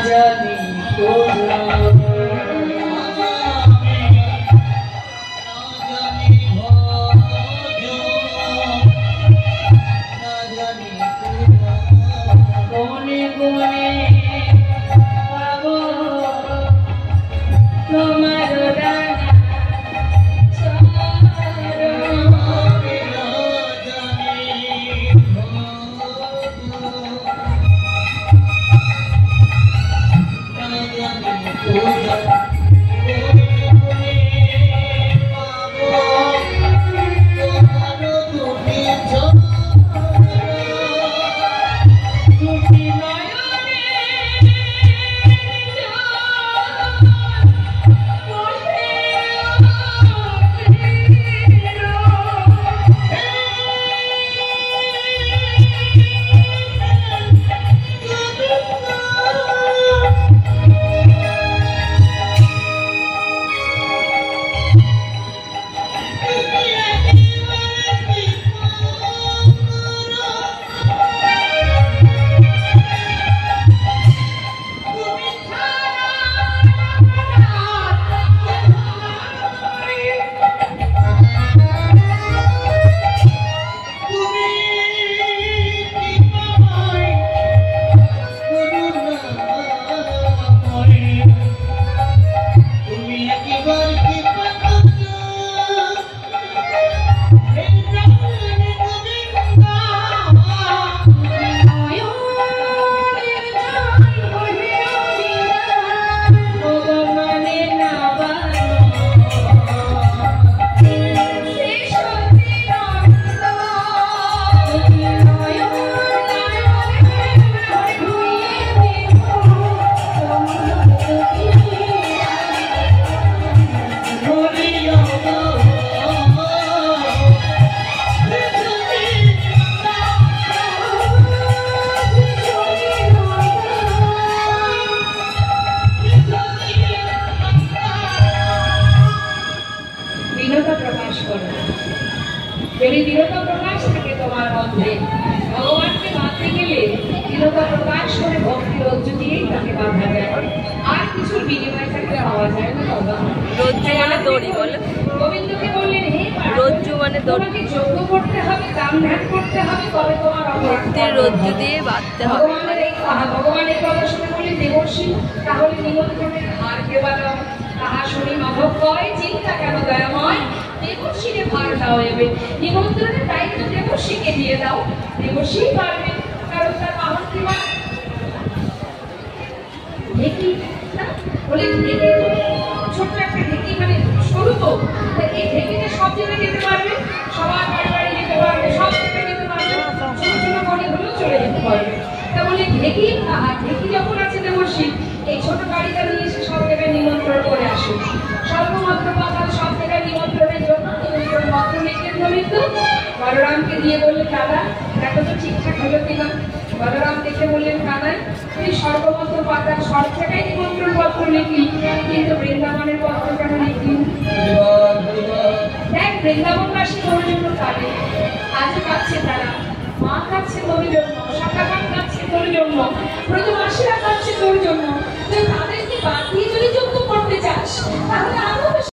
জানি কোনে কোনে পাবো তোমার ডানা যদি দৃঢ়তা প্রকাশ থাকে তোমার মধ্যে ভগবানকে বাঁধতে গেলে দৃঢ়তা প্রকাশ করে ভক্তি রজ্জু দিয়েই তাকে বাঁধা যায় আর কিছু বিনিময় থাকলে হওয়া যায় না বাবা রজ্জু মানে দড়ি বলে গোবিন্দকে বললেন হে রজ্জু মানে দড়ি তোমাকে যজ্ঞ করতে হবে দান ধ্যান করতে হবে তবে তোমার ভক্তির রজ্জু দিয়ে বাঁধতে হবে ভগবানের কথা শুনে বললেন দেবর্ষি তাহলে নিমন্ত্রণের ভার কে বাঁধাও তাহা শুনি মাধব কয় চিন্তা কেন দয়াময় দেবর্ষিকে ভার দাও এবে নিমন্ত্রণের দায়িত্ব দেবর্ষিকে দিয়ে দাও দেবর্ষি পারবে কারণ তার বাহন কি বা ঢেকি না বলে ঢেকি ছোট্ট একটা ঢেকি মানে সরু তো এই ঢেকিতে সব জায়গায় যেতে পারবে সবার বাড়ি বাড়ি যেতে পারবে সব জায়গায় যেতে পারবে ছোট ছোট গাড়ি হলেও চলে যেতে পারবে তা বলে ঢেকি আর ঢেকি যখন আছে দেবর্ষি এই ছোট গাড়িটা নিয়ে এসে সব জায়গায় নিমন্ত্রণ করে আসে সর্বমাত্র পাতাল সব জায়গায় নিমন্ত্রণের জন্য নিমন্ত্রণ পত্র লিখলেন গোবিন্দ বলরামকে দিয়ে বললেন দাদা দেখো তো ঠিকঠাক হলো কিনা বলরাম দেখে বললেন কানাই তুই সর্বমাত্র পাতাল সব জায়গায় নিমন্ত্রণ পত্র লিখলি কিন্তু বৃন্দাবনের পত্র কেন লিখলি দেখ বৃন্দাবনবাসী তোর জন্য কাঁদে আজও কাঁদছে তারা মা কাঁদছে তোর জন্য সকাল কাঁদছে তোর জন্য প্রথম